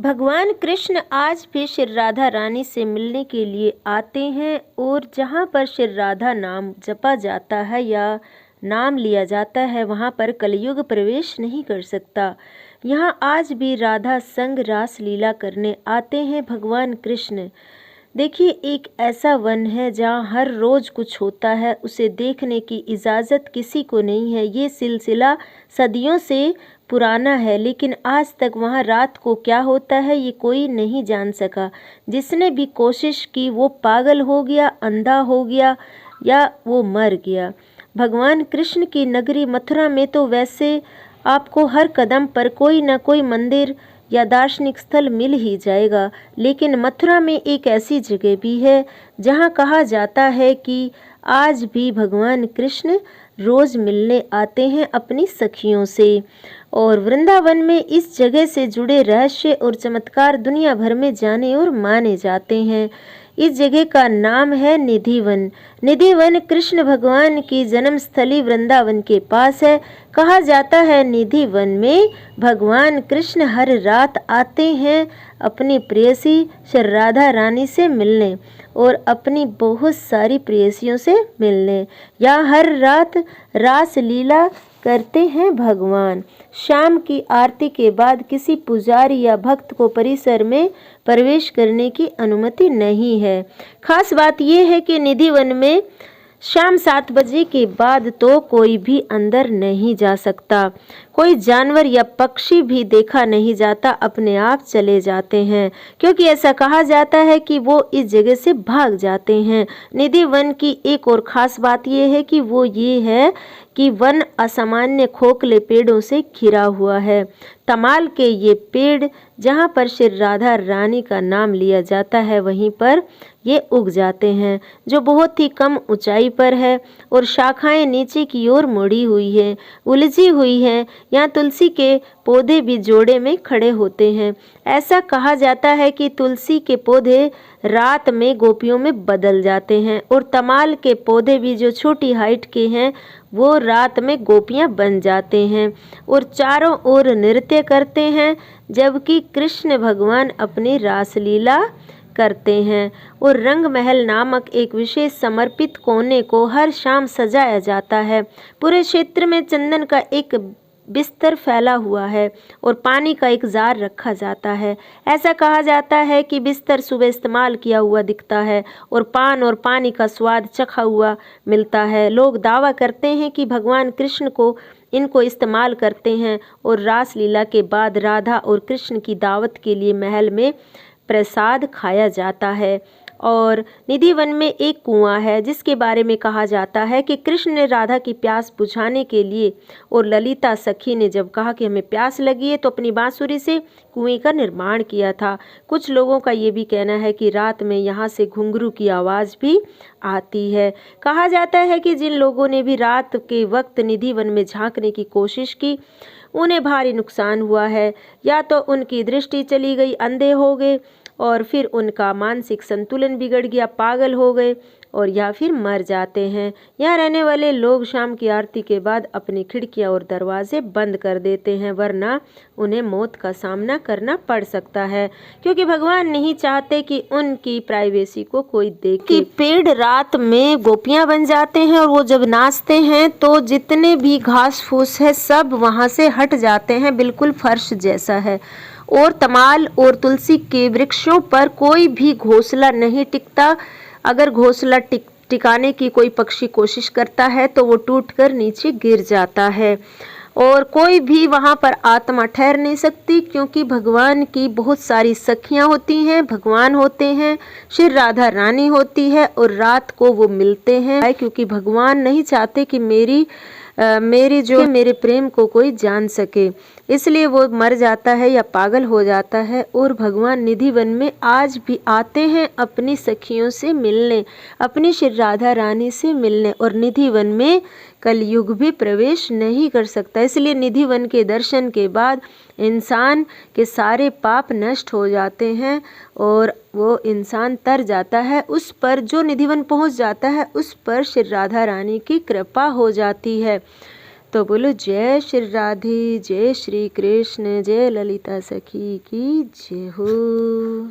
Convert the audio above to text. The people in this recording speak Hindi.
भगवान कृष्ण आज भी श्री राधा रानी से मिलने के लिए आते हैं और जहाँ पर श्री राधा नाम जपा जाता है या नाम लिया जाता है वहाँ पर कलयुग प्रवेश नहीं कर सकता। यहाँ आज भी राधा संग रास लीला करने आते हैं भगवान कृष्ण। देखिए, एक ऐसा वन है जहाँ हर रोज़ कुछ होता है, उसे देखने की इजाज़त किसी को नहीं है। ये सिलसिला सदियों से पुराना है, लेकिन आज तक वहाँ रात को क्या होता है ये कोई नहीं जान सका। जिसने भी कोशिश की वो पागल हो गया, अंधा हो गया या वो मर गया। भगवान कृष्ण की नगरी मथुरा में तो वैसे आपको हर कदम पर कोई न कोई मंदिर या दार्शनिक स्थल मिल ही जाएगा, लेकिन मथुरा में एक ऐसी जगह भी है जहाँ कहा जाता है कि आज भी भगवान कृष्ण रोज़ मिलने आते हैं अपनी सखियों से। और वृंदावन में इस जगह से जुड़े रहस्य और चमत्कार दुनिया भर में जाने और माने जाते हैं। इस जगह का नाम है निधिवन। निधिवन कृष्ण भगवान की जन्मस्थली वृंदावन के पास है। कहा जाता है निधिवन में भगवान कृष्ण हर रात आते हैं अपनी प्रेयसी श्री राधा रानी से मिलने और अपनी बहुत सारी प्रेयसियों से मिलने। या हर रात रास लीला करते हैं भगवान। शाम की आरती के बाद किसी पुजारी या भक्त को परिसर में प्रवेश करने की अनुमति नहीं है। खास बात यह है कि निधिवन में शाम 7 बजे के बाद तो कोई भी अंदर नहीं जा सकता। कोई जानवर या पक्षी भी देखा नहीं जाता, अपने आप चले जाते हैं, क्योंकि ऐसा कहा जाता है कि वो इस जगह से भाग जाते हैं। निधि वन की एक और ख़ास बात यह है कि वो ये है कि वन असामान्य खोखले पेड़ों से घिरा हुआ है। तमाल के ये पेड़ जहाँ पर श्री राधा रानी का नाम लिया जाता है वहीं पर ये उग जाते हैं, जो बहुत ही कम ऊंचाई पर है और शाखाएं नीचे की ओर मुड़ी हुई है, उलझी हुई है। यहाँ तुलसी के पौधे भी जोड़े में खड़े होते हैं। ऐसा कहा जाता है कि तुलसी के पौधे रात में गोपियों में बदल जाते हैं और तमाल के पौधे भी जो छोटी हाइट के हैं वो रात में गोपियां बन जाते हैं और चारों ओर नृत्य करते हैं, जबकि कृष्ण भगवान अपनी रासलीला करते हैं। और रंग महल नामक एक विशेष समर्पित कोने को हर शाम सजाया जाता है। पूरे क्षेत्र में चंदन का एक बिस्तर फैला हुआ है और पानी का एक जार रखा जाता है। ऐसा कहा जाता है कि बिस्तर सुबह इस्तेमाल किया हुआ दिखता है और पान और पानी का स्वाद चखा हुआ मिलता है। लोग दावा करते हैं कि भगवान कृष्ण को इनको इस्तेमाल करते हैं और रास लीला के बाद राधा और कृष्ण की दावत के लिए महल में प्रसाद खाया जाता है। और निधिवन में एक कुआं है जिसके बारे में कहा जाता है कि कृष्ण ने राधा की प्यास बुझाने के लिए और ललिता सखी ने जब कहा कि हमें प्यास लगी है तो अपनी बांसुरी से कुएं का निर्माण किया था। कुछ लोगों का ये भी कहना है कि रात में यहाँ से घुंघरू की आवाज़ भी आती है। कहा जाता है कि जिन लोगों ने भी रात के वक्त निधिवन में झांकने की कोशिश की उन्हें भारी नुकसान हुआ है। या तो उनकी दृष्टि चली गई, अंधे हो गए, और फिर उनका मानसिक संतुलन बिगड़ गया, पागल हो गए, और या फिर मर जाते हैं। यहाँ रहने वाले लोग शाम की आरती के बाद अपनी खिड़कियाँ और दरवाजे बंद कर देते हैं, वरना उन्हें मौत का सामना करना पड़ सकता है, क्योंकि भगवान नहीं चाहते कि उनकी प्राइवेसी को कोई देखे। कि पेड़ रात में गोपियाँ बन जाते हैं और वो जब नाचते हैं तो जितने भी घास फूस है सब वहाँ से हट जाते हैं, बिल्कुल फर्श जैसा है। और तमाल और तुलसी के वृक्षों पर कोई भी घोंसला नहीं टिकता। अगर घोंसला टिकाने की कोई पक्षी कोशिश करता है तो वो टूटकर नीचे गिर जाता है। और कोई भी वहाँ पर आत्मा ठहर नहीं सकती, क्योंकि भगवान की बहुत सारी सखियाँ होती हैं, भगवान होते हैं, श्री राधा रानी होती है और रात को वो मिलते हैं, क्योंकि भगवान नहीं चाहते कि मेरे प्रेम को कोई जान सके, इसलिए वो मर जाता है या पागल हो जाता है। और भगवान निधिवन में आज भी आते हैं अपनी सखियों से मिलने, अपनी श्री राधा रानी से मिलने, और निधिवन में कलयुग भी प्रवेश नहीं कर सकता। इसलिए निधिवन के दर्शन के बाद इंसान के सारे पाप नष्ट हो जाते हैं और वो इंसान तर जाता है। उस पर जो निधिवन पहुंच जाता है उस पर श्री राधा रानी की कृपा हो जाती है। तो बोलो जय श्री राधे, जय श्री कृष्ण, जय ललिता सखी की जय हो।